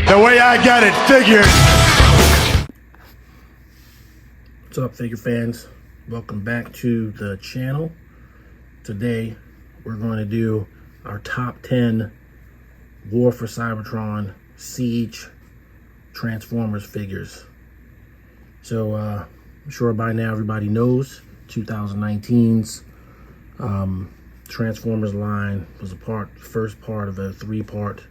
the way I got it figured. What's up, figure fans? Welcome back to the channel. Today, we're going to do our top 10 War for Cybertron Siege Transformers figures. So, I'm sure by now everybody knows 2019's Transformers line was first part of a 3-part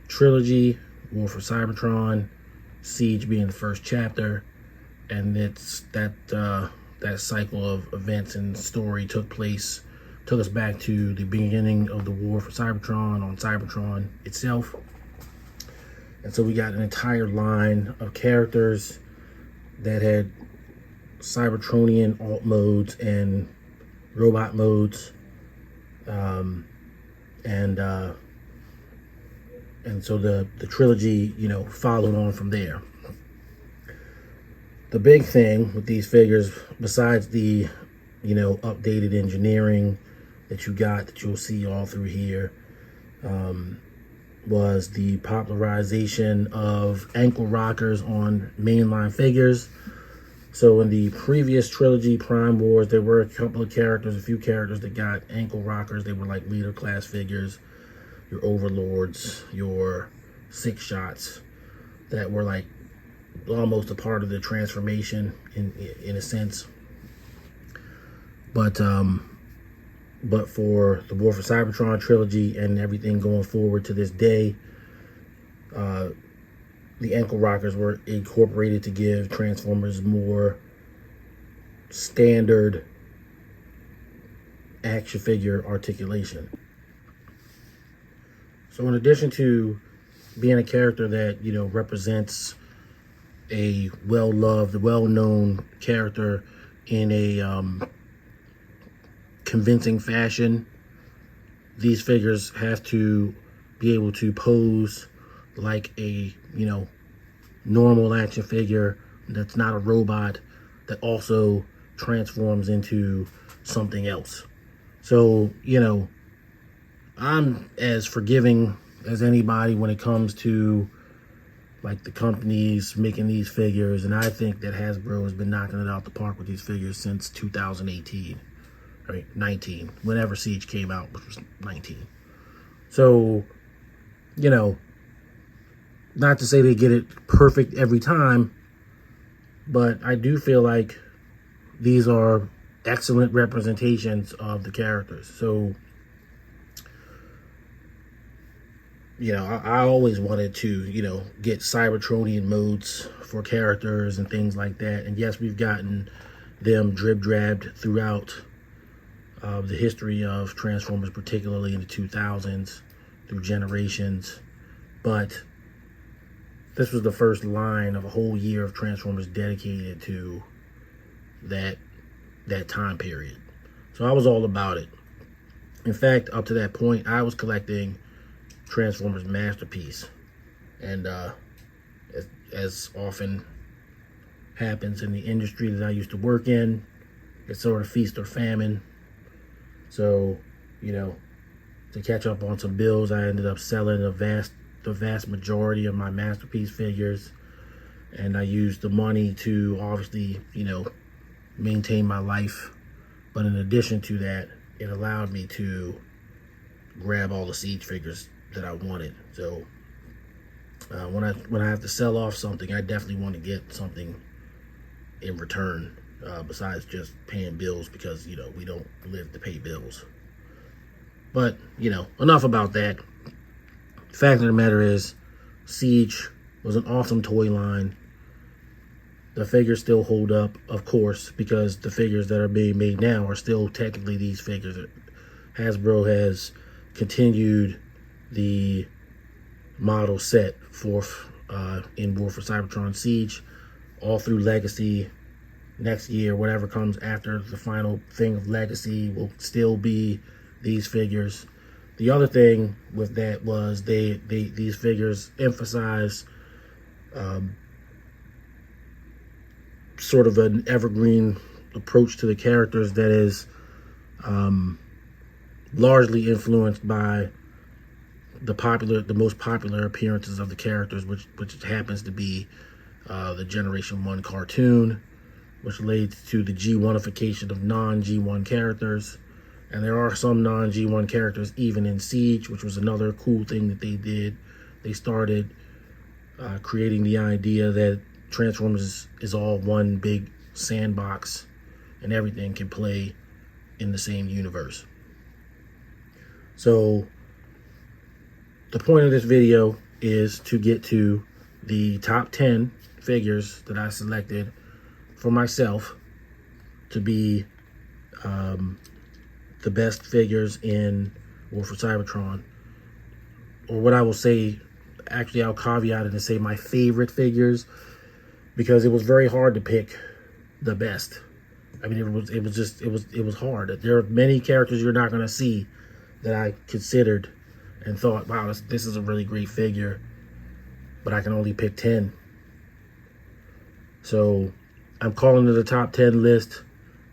trilogy, War for Cybertron, Siege being the first chapter, and it's that cycle of events and story took us back to the beginning of the War for Cybertron on Cybertron itself. And so we got an entire line of characters that had Cybertronian alt modes and robot modes, and so the trilogy, followed on from there. The big thing with these figures, besides the, updated engineering that you'll see all through here, was the popularization of ankle rockers on mainline figures. So in the previous trilogy, Prime Wars, there were a few characters that got ankle rockers. They were like leader class figures, your overlords, your six shots, that were like almost a part of the transformation in a sense. But for the War for Cybertron trilogy and everything going forward to this day, the ankle rockers were incorporated to give Transformers more standard action figure articulation. So in addition to being a character that, represents a well-loved, well-known character in a convincing fashion, these figures have to be able to pose like a, normal action figure that's not a robot, that also transforms into something else. So, I'm as forgiving as anybody when it comes to like the companies making these figures, and I think that Hasbro has been knocking it out the park with these figures since 2018, right? 19, whenever Siege came out, which was 19. So, not to say they get it perfect every time, but I do feel like these are excellent representations of the characters. So, I always wanted to, get Cybertronian modes for characters and things like that. And yes, we've gotten them drib-drabbed throughout the history of Transformers, particularly in the 2000s, through generations. But this was the first line of a whole year of Transformers dedicated to that time period. So I was all about it. In fact, up to that point, I was collecting Transformers Masterpiece. And as often happens in the industry that I used to work in, it's sort of feast or famine. So, to catch up on some bills, I ended up selling the vast majority of my Masterpiece figures, and I used the money to obviously, maintain my life. But in addition to that, it allowed me to grab all the Siege figures that I wanted. So when I have to sell off something, I definitely want to get something in return, besides just paying bills, because we don't live to pay bills. But enough about that. The fact of the matter is, Siege was an awesome toy line. The figures still hold up, of course, because the figures that are being made now are still technically these figures. Hasbro has continued the model set for in War for Cybertron Siege all through Legacy. Next year, whatever comes after the final thing of Legacy will still be these figures. The other thing with that was these figures emphasize sort of an evergreen approach to the characters that is largely influenced by the most popular appearances of the characters, which happens to be the Generation 1 cartoon, which leads to the G1ification of non-G1 characters. And there are some non-G1 characters even in Siege, which was another cool thing that they did. They started creating the idea that Transformers is all one big sandbox and everything can play in the same universe. So the point of this video is to get to the top 10 figures that I selected for myself to be the best figures in War for Cybertron. Or what I will say, actually I'll caveat it and say my favorite figures, because it was very hard to pick the best. I mean, it was hard. There are many characters you're not going to see that I considered and thought, wow, this is a really great figure, but I can only pick 10. So I'm calling it a top 10 list,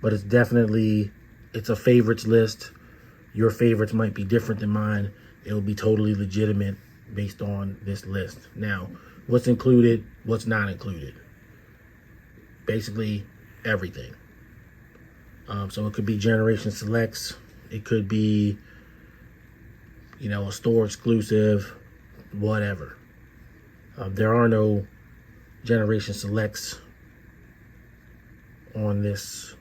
but it's a favorites list. Your favorites might be different than mine. It will be totally legitimate based on this list. Now, what's included, what's not included? Basically everything. So it could be Generation Selects. It could be, you know, a store exclusive, whatever. There are no Generation Selects on this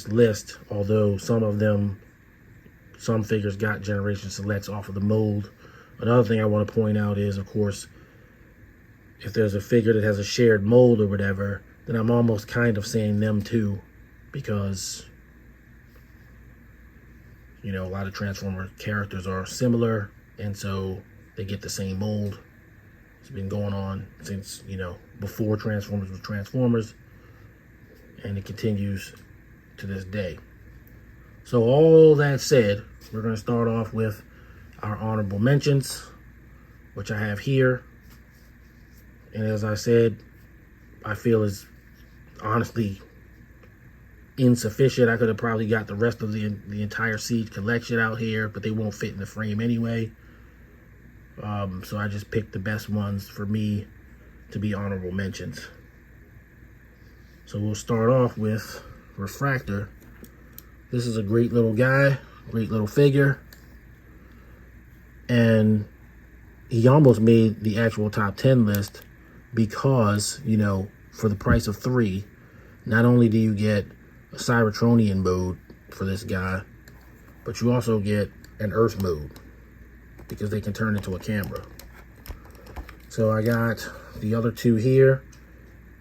list, although some figures got Generation Selects off of the mold. Another thing I want to point out is, of course, if there's a figure that has a shared mold or whatever, then I'm almost kind of saying them too, because, you know, a lot of Transformer characters are similar, and so they get the same mold. It's been going on since, you know, before Transformers was Transformers, and it continues to this day. So all that said, we're going to start off with our honorable mentions, which I have here. And as I said, I feel is honestly insufficient. I could have probably got the rest of the entire Siege collection out here, but they won't fit in the frame anyway. So I just picked the best ones for me to be honorable mentions. So we'll start off with Refractor. This is a great little guy, great little figure. And he almost made the actual top 10 list because, you know, for the price of 3, not only do you get a Cybertronian mode for this guy, but you also get an Earth mode because they can turn into a camera. So I got the other two here,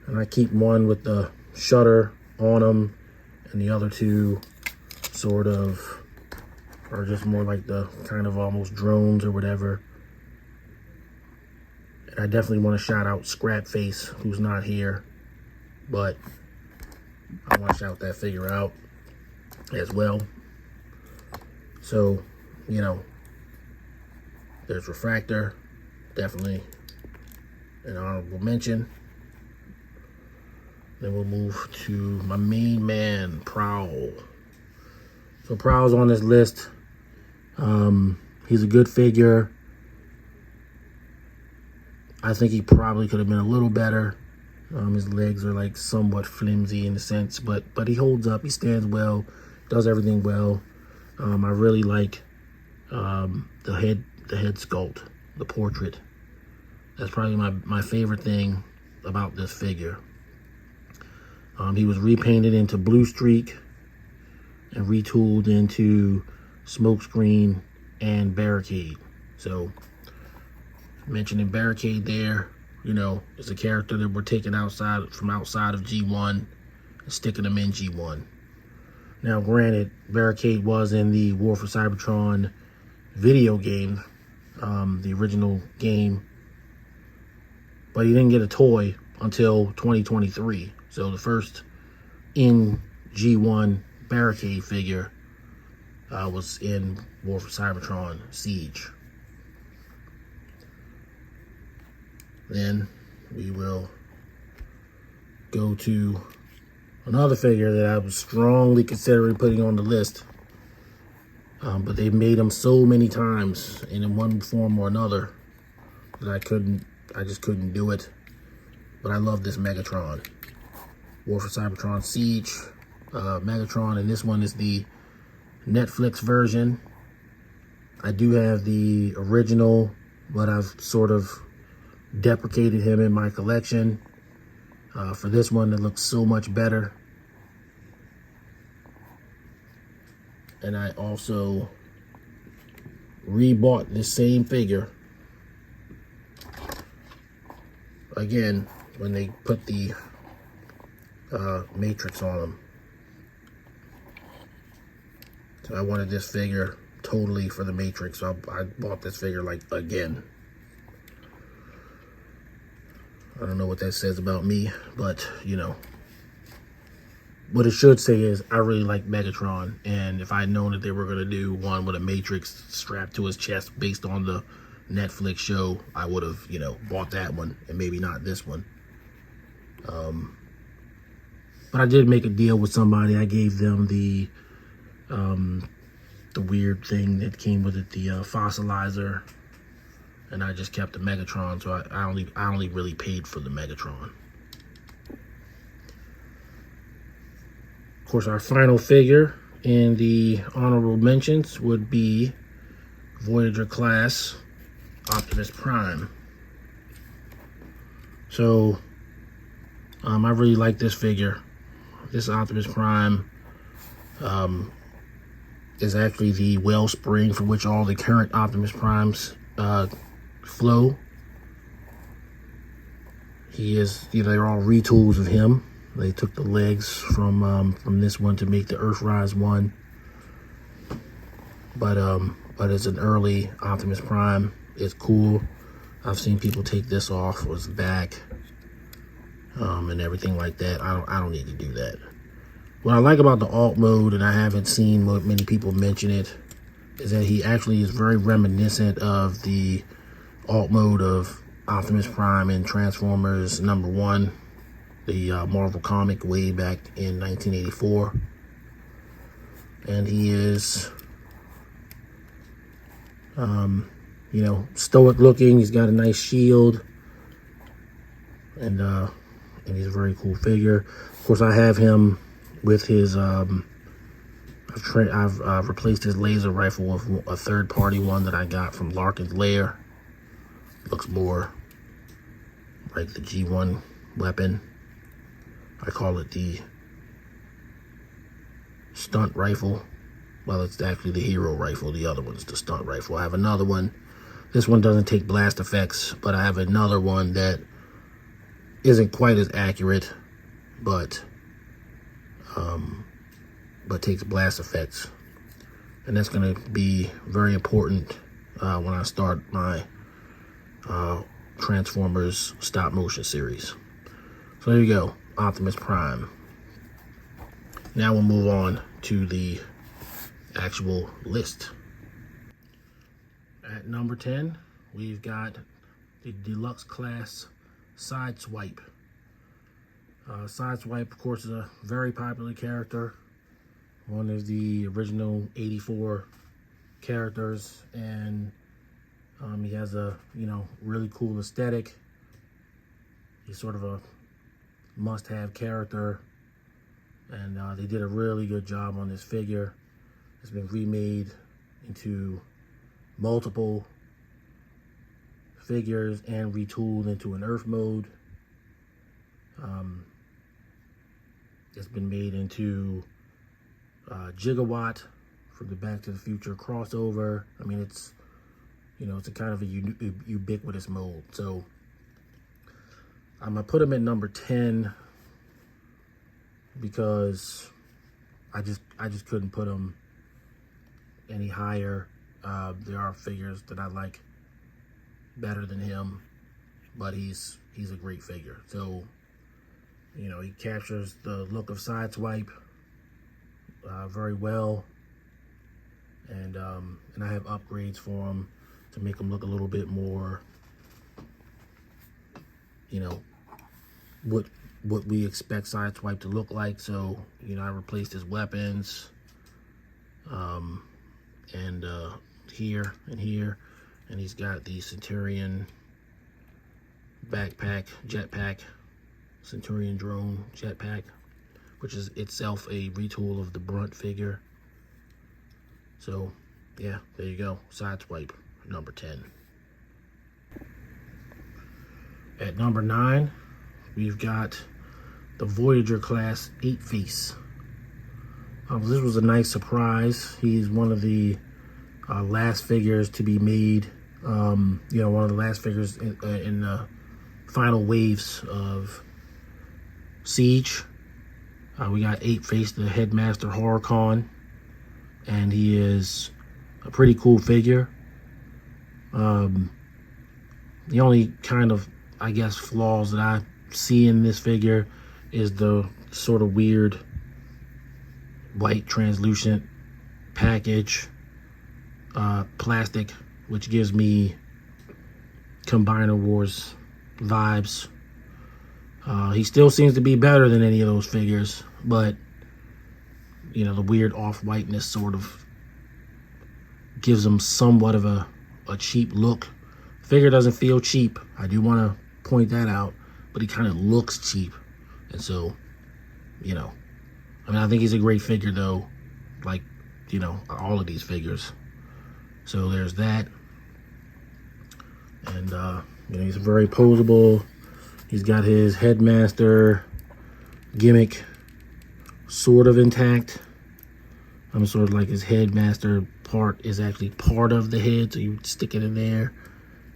and I keep one with the shutter on them, and the other two sort of are just more like the kind of almost drones or whatever. And I definitely want to shout out Scrapface, who's not here, but I want to shout that figure out as well. So, you know, there's Refractor, definitely an honorable mention. Then we'll move to my main man, Prowl. So Prowl's on this list. He's a good figure. I think he probably could have been a little better. His legs are like somewhat flimsy in a sense, but he holds up. He stands well, does everything well. I really like the head sculpt, the portrait. That's probably my favorite thing about this figure. He was repainted into Blue Streak and retooled into Smokescreen and Barricade. So, mentioning Barricade there, you know, is a character that we're taking outside of G1 and sticking them in G1. Now, granted, Barricade was in the War for Cybertron video game, the original game, but he didn't get a toy until 2023. So the first in G1 Barricade figure was in War for Cybertron Siege. Then we will go to another figure that I was strongly considering putting on the list. But they made them so many times and in one form or another that I just couldn't do it. But I love this Megatron. War for Cybertron Siege, Megatron, and this one is the Netflix version. I do have the original, but I've sort of deprecated him in my collection. For this one, it looks so much better. And I also rebought this same figure again when they put the Matrix on him. So I wanted this figure totally for the Matrix, so I bought this figure like again. I don't know what that says about me, but you know, what it should say is I really like Megatron, and if I had known that they were going to do one with a Matrix strapped to his chest based on the Netflix show, I would have, you know, bought that one and maybe not this one. But I did make a deal with somebody. I gave them the weird thing that came with it, the fossilizer, and I just kept the Megatron. So I only really paid for the Megatron. Of course, our final figure in the honorable mentions would be Voyager class Optimus Prime. So I really like this figure. This Optimus Prime is actually the wellspring from which all the current Optimus Primes flow. He is, you know, they're all retools of him. They took the legs from this one to make the Earthrise one. But it's an early Optimus Prime. It's cool. I've seen people take this off with his back and everything like that. I don't need to do that. What I like about the alt mode, and I haven't seen many people mention it, is that he actually is very reminiscent of the alt mode of Optimus Prime in Transformers #1, the Marvel comic way back in 1984. And he is, you know, stoic looking. He's got a nice shield, and he's a very cool figure. Of course, I have him with his I've replaced his laser rifle with a third-party one that I got from Larkin's Lair. Looks more like the G1 weapon. I call it the stunt rifle. Well, it's actually the hero rifle. The other one's the stunt rifle. I have another one. This one doesn't take blast effects, but I have another one that isn't quite as accurate, but takes blast effects. And that's going to be very important when I start my Transformers stop motion series. So there you go, Optimus Prime. Now we'll move on to the actual list. At number 10, we've got the deluxe class Sideswipe. Sideswipe, of course, is a very popular character. One of the original 84 characters, and he has a, you know, really cool aesthetic. He's sort of a must-have character, and they did a really good job on this figure. It's been remade into multiple figures and retooled into an Earth mode. It's been made into Gigawatt for the Back to the Future crossover. I mean, it's, you know, it's a kind of a ubiquitous mold. So I'm gonna put him at number 10 because I just couldn't put him any higher. There are figures that I like better than him, but he's a great figure. So, you know, he captures the look of Sideswipe very well, and I have upgrades for him to make him look a little bit more, you know, what we expect Sideswipe to look like. So, you know, I replaced his weapons, and here and here, and he's got the Centurion backpack, jetpack, Centurion drone jetpack, which is itself a retool of the Brunt figure. So yeah, there you go. Sideswipe number 10. At number 9, we've got the Voyager class 8-face. This was a nice surprise. He's one of the last figures to be made. One of the last figures in the final waves of Siege. We got 8-face, the Headmaster Horrorcon, and he is a pretty cool figure. The only kind of, I guess, flaws that I see in this figure is the sort of weird white translucent package, plastic, which gives me Combiner Wars vibes. He still seems to be better than any of those figures, but the weird off-whiteness sort of gives him somewhat of a cheap look. Figure doesn't feel cheap. I do want to point that out, but he kind of looks cheap. And so, I think he's a great figure though, like, all of these figures. So there's that. And, he's very posable. He's got his Headmaster gimmick sort of intact. Sort of like his Headmaster part is actually part of the head, so you stick it in there,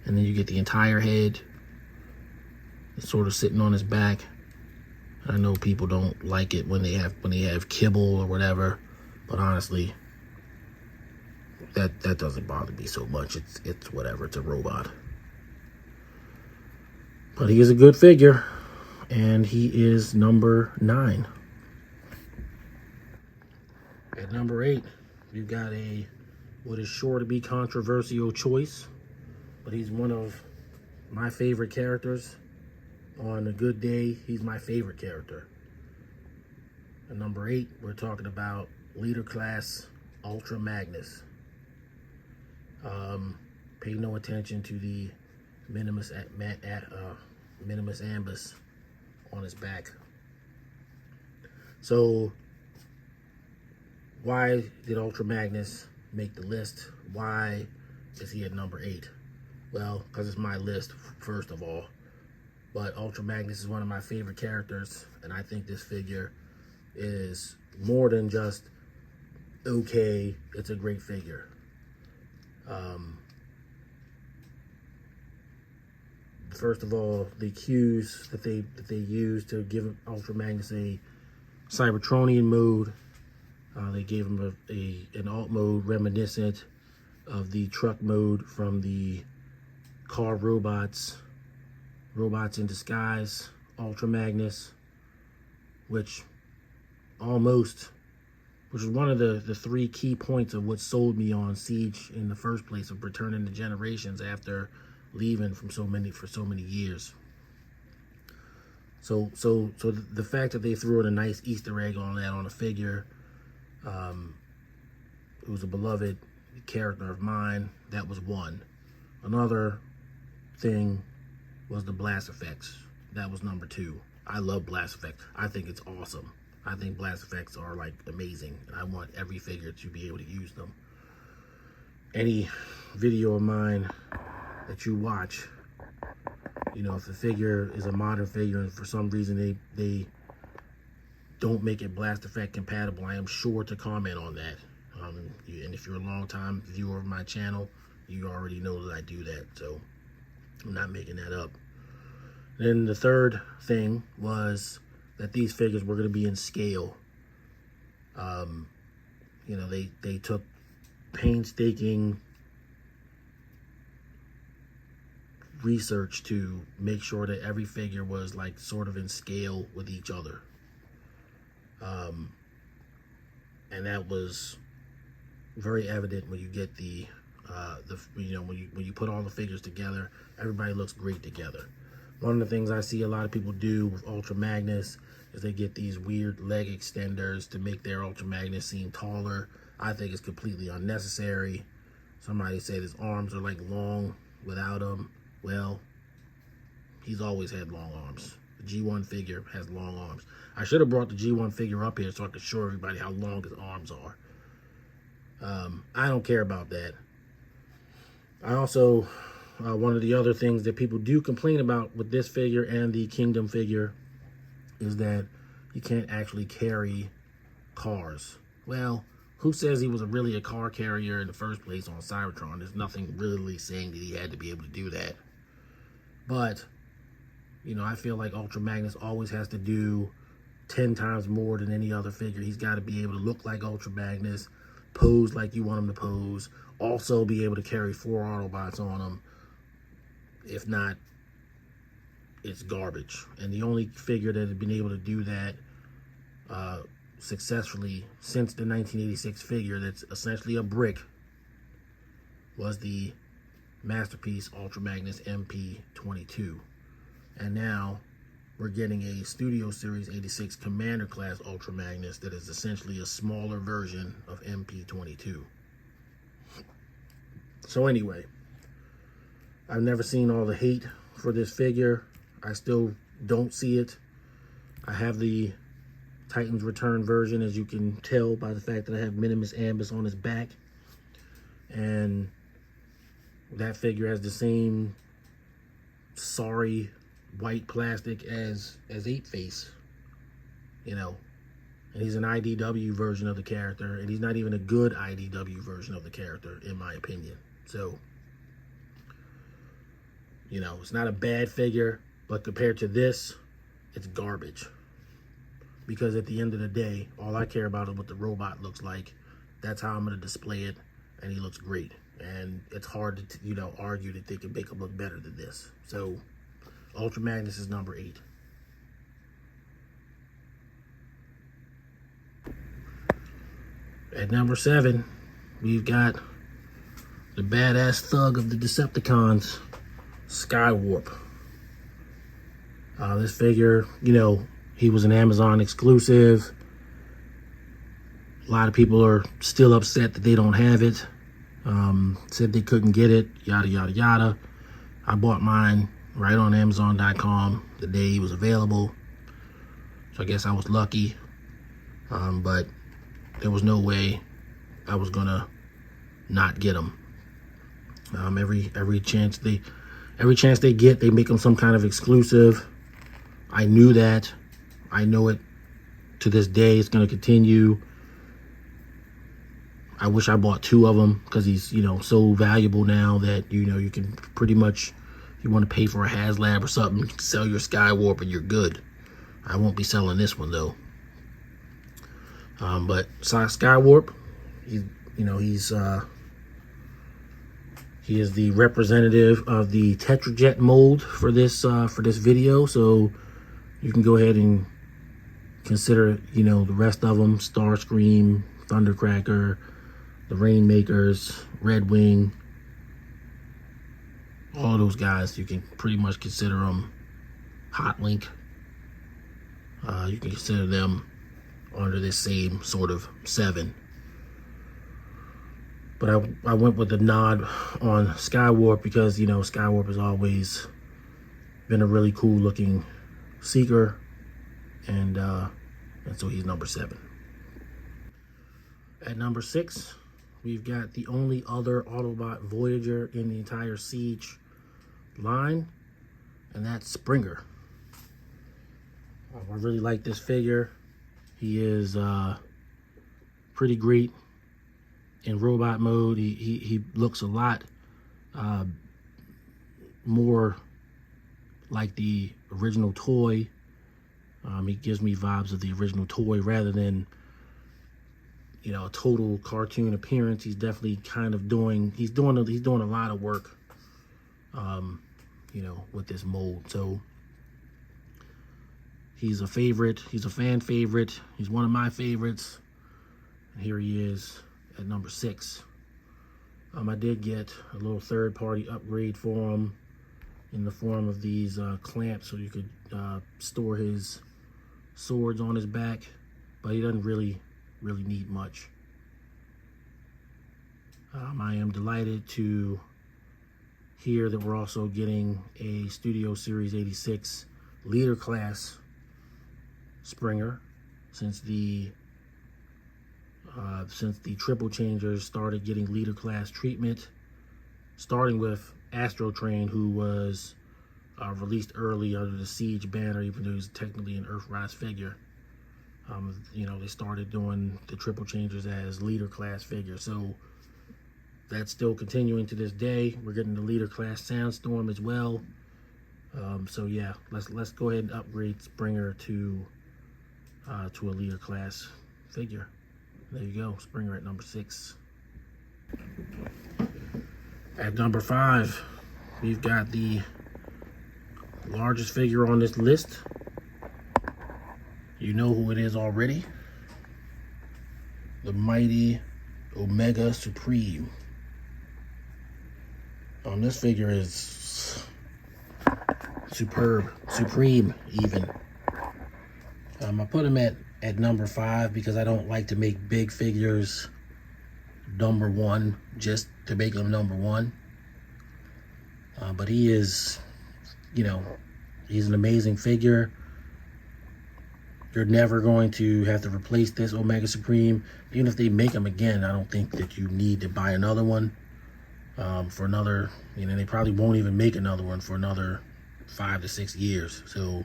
and then you get the entire head. It's sort of sitting on his back. I know people don't like it when they have kibble or whatever, but honestly, that doesn't bother me so much. It's whatever. It's a robot. But he is a good figure, and he is number 9. At number 8, we've got what is sure to be controversial choice, but he's one of my favorite characters. On a good day, he's my favorite character. At number 8, we're talking about Leader Class Ultra Magnus. Pay no attention to the Minimus Ambus on his back. So, why did Ultra Magnus make the list? Why is he at number 8? Well, because it's my list, first of all. But Ultra Magnus is one of my favorite characters, and I think this figure is more than just okay. It's a great figure. First of all, the cues that they use to give Ultra Magnus a Cybertronian mode. They gave him an alt mode reminiscent of the truck mode from the car Robots in Disguise, Ultra Magnus, which was one of the 3 key points of what sold me on Siege in the first place, of returning to Generations after leaving for so many years. So the fact that they threw in a nice Easter egg on that on a figure, it was a beloved character of mine. That was one. Another thing was the blast effects. That was number 2. I love blast effects. I think it's awesome. I think blast effects are like amazing, and I want every figure to be able to use them. Any video of mine that you watch, if the figure is a modern figure and for some reason they don't make it blast effect compatible, I am sure to comment on that. And if you're a long time viewer of my channel, you already know that I do that, so I'm not making that up. Then the third thing was that these figures were going to be in scale. They took painstaking research to make sure that every figure was like sort of in scale with each other. And that was very evident when you get when you put all the figures together, everybody looks great together. One of the things I see a lot of people do with Ultra Magnus is they get these weird leg extenders to make their Ultra Magnus seem taller. I think it's completely unnecessary. Somebody said his arms are like long without him. Well, he's always had long arms. The G1 figure has long arms. I should have brought the G1 figure up here so I could show everybody how long his arms are. I don't care about that. I also, one of the other things that people do complain about with this figure and the Kingdom figure is that you can't actually carry cars. Well, who says he was really a car carrier in the first place on Cybertron? There's nothing really saying that he had to be able to do that. But, you know, I feel like Ultra Magnus always has to do 10 times more than any other figure. He's got to be able to look like Ultra Magnus, pose like you want him to pose, also be able to carry 4 Autobots on him. If not, it's garbage. And the only figure that has been able to do that successfully since the 1986 figure that's essentially a brick was the Masterpiece Ultra Magnus MP22. And now we're getting a Studio Series 86 Commander Class Ultra Magnus that is essentially a smaller version of MP22. So anyway, I've never seen all the hate for this figure. I still don't see it. I have the Titans Return version, as you can tell by the fact that I have Minimus Ambus on his back. And that figure has the same sorry white plastic as 8-Face, you know. And he's an IDW version of the character, and he's not even a good IDW version of the character, in my opinion. So, you know, it's not a bad figure, but compared to this, it's garbage. Because at the end of the day, all I care about is what the robot looks like. That's how I'm going to display it, and he looks great. And it's hard to, you know, argue that they can make him look better than this. So, Ultra Magnus is number 8. At number 7, we've got the badass thug of the Decepticons, Skywarp. This figure, you know, he was an Amazon exclusive. A lot of people are still upset that they don't have it. Said they couldn't get it, yada, yada, yada. I bought mine right on Amazon.com the day he was available. So I guess I was lucky. But there was no way I was gonna not get him. Every chance they get, they make them some kind of exclusive. I knew that. I know it to this day. It's going to continue. I wish I bought 2 of them because he's, you know, so valuable now that, you know, you can pretty much, if you want to pay for a HasLab or something, you can sell your Skywarp and you're good. I won't be selling this one though. But Skywarp, he is the representative of the Tetrajet mold for this video. So you can go ahead and consider, you know, the rest of them: Starscream, Thundercracker, the Rainmakers, Red Wing. All those guys, you can pretty much consider them Hot Link. You can consider them under this same sort of 7. But I went with the nod on Skywarp because, you know, Skywarp has always been a really cool looking Seeker. And so he's number 7. At number 6, we've got the only other Autobot Voyager in the entire Siege line, and that's Springer. I really like this figure. He is pretty great in robot mode. He looks a lot more like the original toy. He gives me vibes of the original toy rather than, you know, a total cartoon appearance. He's definitely kind of doing a lot of work, you know, with this mold. So he's a favorite. He's a fan favorite. He's one of my favorites. And here he is at number 6. I did get a little third-party upgrade for him in the form of these clamps, so you could store his swords on his back, but he doesn't really need much. I am delighted to hear that we're also getting a Studio Series 86 Leader Class Springer since the triple changers started getting Leader Class treatment, starting with Astro Train, who was released early under the Siege banner, even though he's technically an Earthrise figure. You know, they started doing the triple changers as Leader Class figures, so that's still continuing to this day. We're getting the Leader Class Sandstorm as well. So yeah, let's go ahead and upgrade Springer to a Leader Class figure. There you go, Springer at number 6. At number 5, we've got the largest figure on this list. You know who it is already. The mighty Omega Supreme. This figure is superb, supreme even. I put him at number 5 because I don't like to make big figures number 1 just to make them number 1. But he is, you know, he's an amazing figure. You're never going to have to replace this Omega Supreme. Even if they make them again, I don't think that you need to buy another one for another, you know, they probably won't even make another one for another 5 to 6 years. So,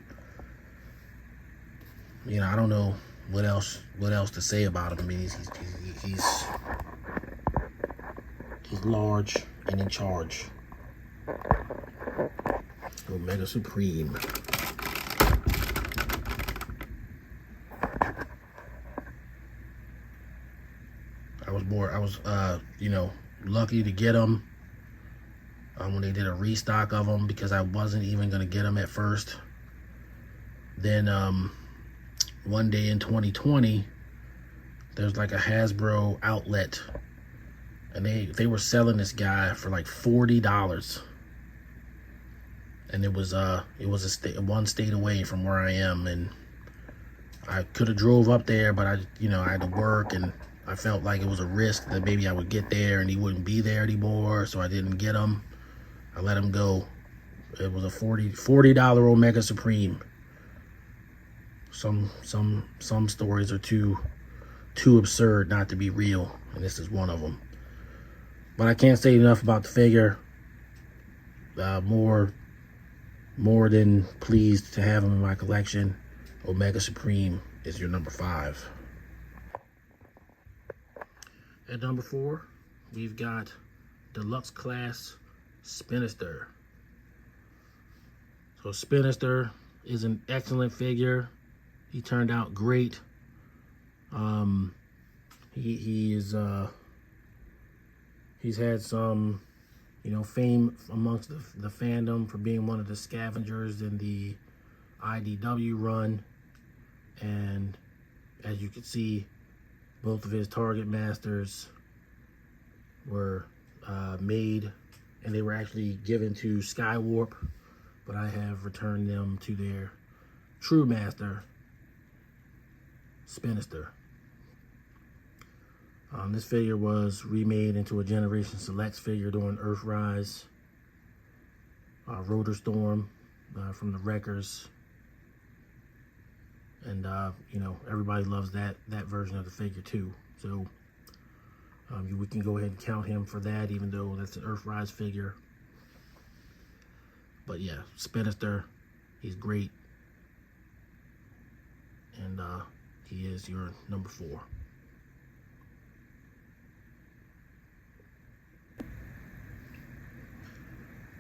you know, I don't know what else to say about him. I mean, he's large and in charge. Omega Supreme. I was you know, lucky to get them when they did a restock of them, because I wasn't even gonna get them at first. Then one day in 2020, there's like a Hasbro outlet, and they were selling this guy for like $40, and it was one state away from where I am, and I could have drove up there, but I had to work, and I felt like it was a risk that maybe I would get there and he wouldn't be there anymore, so I didn't get him. I let him go. It was a $40 Omega Supreme. Some stories are too absurd not to be real, and this is one of them. But I can't say enough about the figure. More than pleased to have him in my collection. Omega Supreme is your number 5. At number 4, we've got Deluxe Class Spinister. So Spinister is an excellent figure. He turned out great. He's had some, you know, fame amongst the fandom for being one of the scavengers in the IDW run, and as you can see, both of his Target Masters were made, and they were actually given to Skywarp, but I have returned them to their true master, Spinister. This figure was remade into a Generation Selects figure during Earthrise, Rotor Storm from the Wreckers, and you know, everybody loves that version of the figure too. So we can go ahead and count him for that, even though that's an Earthrise figure. But yeah, Spinister, he's great, and he is your number 4.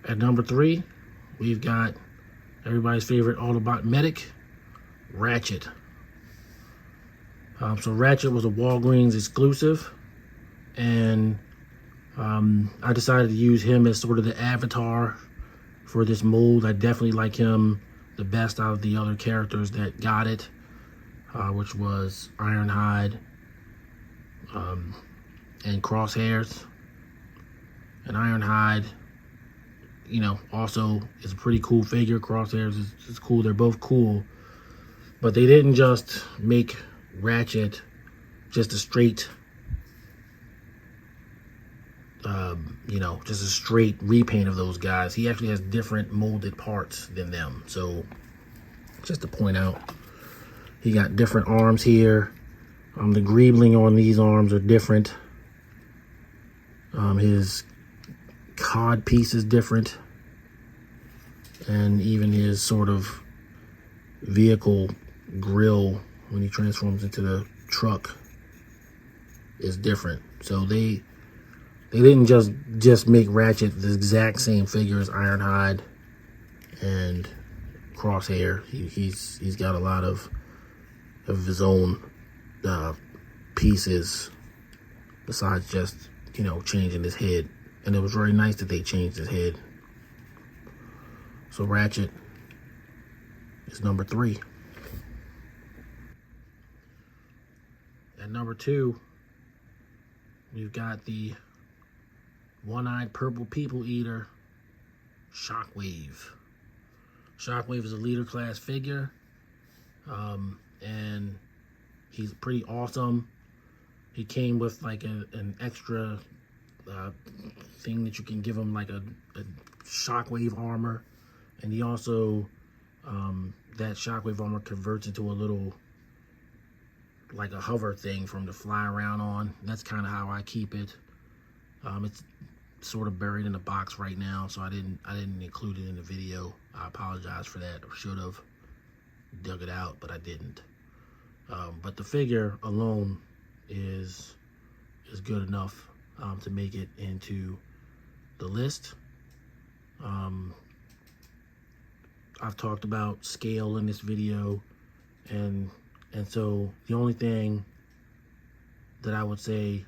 At number 3, we've got everybody's favorite Autobot medic, Ratchet. So Ratchet was a Walgreens exclusive, and I decided to use him as sort of the avatar for this mold. I definitely like him the best out of the other characters that got it, which was Ironhide and Crosshairs. And Ironhide, you know, also is a pretty cool figure. Crosshairs is cool. They're both cool. But they didn't just make Ratchet just a straight you know, just a straight repaint of those guys. He actually has different molded parts than them. So just to point out, he got different arms here. The greebling on these arms are different. His cod piece is different. And even his sort of vehicle grill when he transforms into the truck is different. So they didn't just make Ratchet the exact same figure as Ironhide and Crosshair. He's got a lot of his own pieces besides just, you know, changing his head. And it was very nice that they changed his head. So Ratchet is number 3. At number 2, we've got the one-eyed purple people eater, Shockwave. Shockwave is a leader class figure, and he's pretty awesome. He came with like an extra thing that you can give him, like a Shockwave armor, and he also that Shockwave armor converts into a little, like a hover thing for him to fly around on. That's kind of how I keep it. It's sort of buried in a box right now, so I didn't include it in the video. I apologize for that. I should have dug it out, but I didn't. But the figure alone is good enough to make it into the list. I've talked about scale in this video, and so the only thing that I would say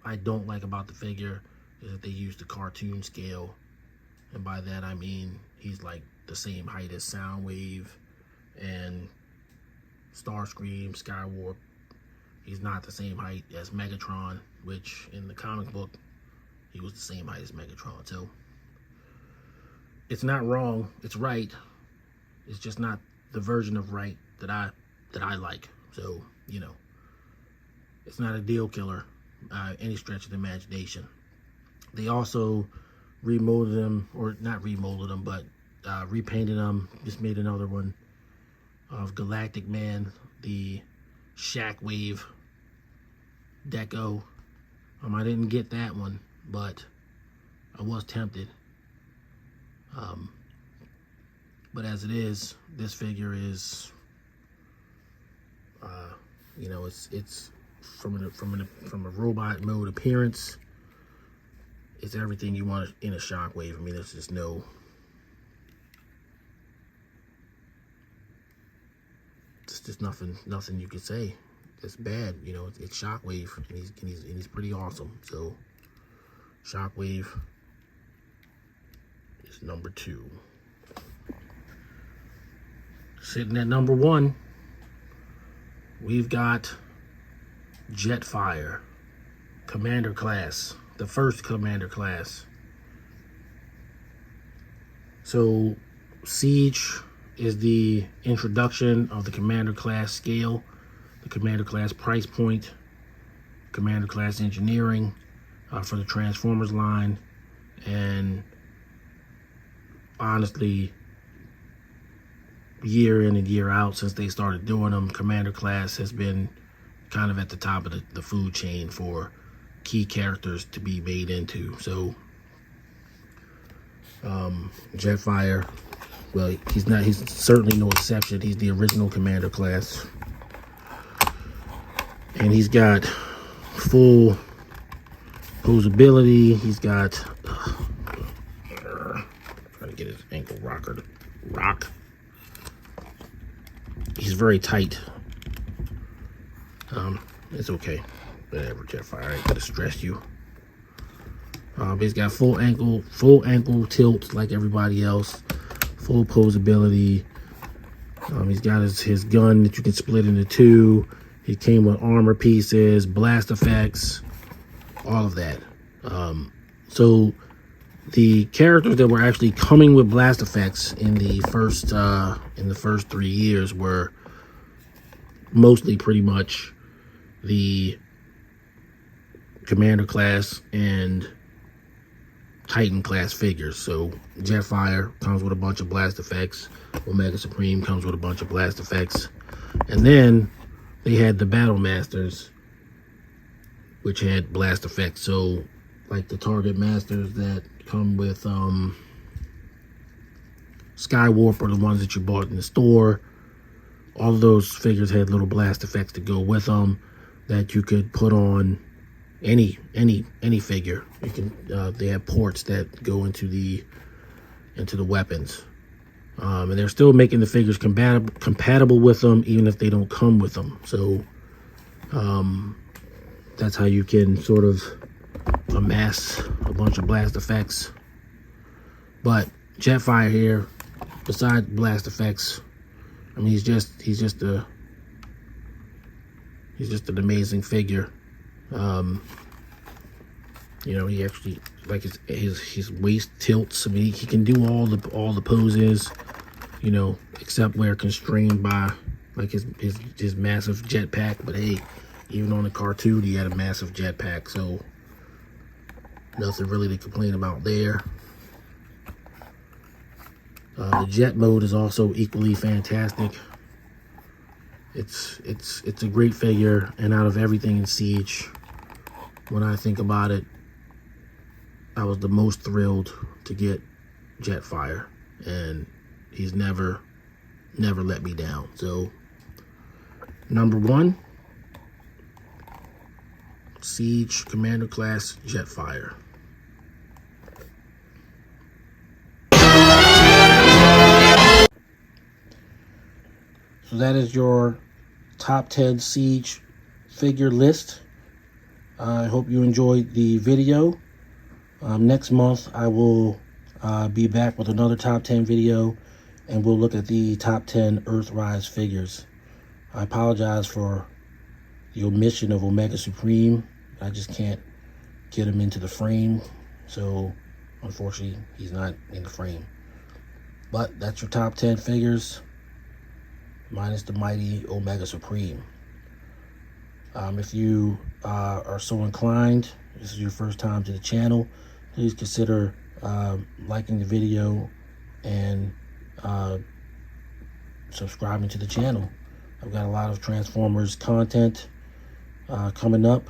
I don't like about the figure is that they used the cartoon scale, and by that I mean he's like the same height as Soundwave and Starscream, Skywarp. He's not the same height as Megatron, which in the comic book he was the same height as Megatron. So it's not wrong, it's right. It's just not the version of right that I like. So, you know, it's not a deal killer any stretch of the imagination. They also remolded him, or not remolded him, but repainted him. Just made another one of Galactic Man, the Shockwave Deco. I didn't get that one, but I was tempted. But as it is, this figure is, you know, it's from a robot mode appearance. It's everything you want in a Shockwave. I mean, there's just no, it's just nothing you could say that's bad. You know, it's Shockwave, and he's pretty awesome. So Shockwave is number 2. Sitting at number 1, we've got Jetfire, Commander class, the first Commander class. So Siege is the introduction of the Commander class scale, the Commander class price point, Commander class engineering for the Transformers line, and honestly, year in and year out since they started doing them, Commander class has been kind of at the top of the food chain for key characters to be made into. So Jetfire, well, he's certainly no exception. He's the original Commander class, and he's got full posability. He's got trying to get his ankle rocker to rock. He's very tight. It's okay. Whatever, Jetfire. I ain't gonna stress you. He's got full ankle tilt like everybody else. Full posability. He's got his gun that you can split into 2. He came with armor pieces, blast effects, all of that. So the characters that were actually coming with blast effects in the first 3 years were mostly pretty much the Commander class and Titan class figures. So Jetfire comes with a bunch of blast effects. Omega Supreme comes with a bunch of blast effects. And then they had the Battle Masters, which had blast effects. So like the Target Masters that come with Skywarp, or the ones that you bought in the store, all of those figures had little blast effects to go with them that you could put on any figure. You can they have ports that go into the weapons, and they're still making the figures compatible with them, even if they don't come with them. So that's how you can sort of amass a bunch of blast effects. But Jetfire here, besides blast effects, I mean, he's just an amazing figure. You know, he actually, like, his waist tilts. I mean, he can do all the poses, you know, except where constrained by like his massive jetpack. But hey, even on the cartoon, he had a massive jetpack, so nothing really to complain about there. The jet mode is also equally fantastic. It's a great figure, and out of everything in Siege, when I think about it, I was the most thrilled to get Jetfire, and he's never let me down. So number 1, Siege Commander Class Jetfire. So that is your top 10 Siege figure list. I hope you enjoyed the video. Next month I will be back with another top 10 video, and we'll look at the top 10 Earthrise figures. I apologize for the omission of Omega Supreme. I just can't get him into the frame, so unfortunately he's not in the frame. But that's your top 10 figures, minus the mighty Omega Supreme. If you are so inclined, this is your first time to the channel, please consider liking the video and subscribing to the channel. I've got a lot of Transformers content coming up.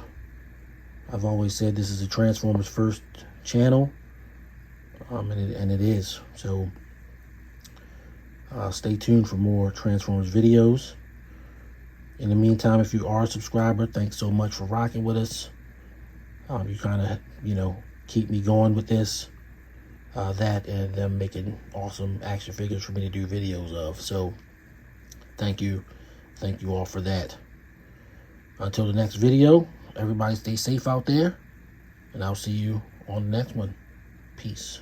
I've always said this is a Transformers first channel, and it is. So stay tuned for more Transformers videos. In the meantime, if you are a subscriber, thanks so much for rocking with us. You kind of, you know, keep me going with this, that, and them making awesome action figures for me to do videos of. So thank you all for that. Until the next video, everybody stay safe out there, and I'll see you on the next one. Peace.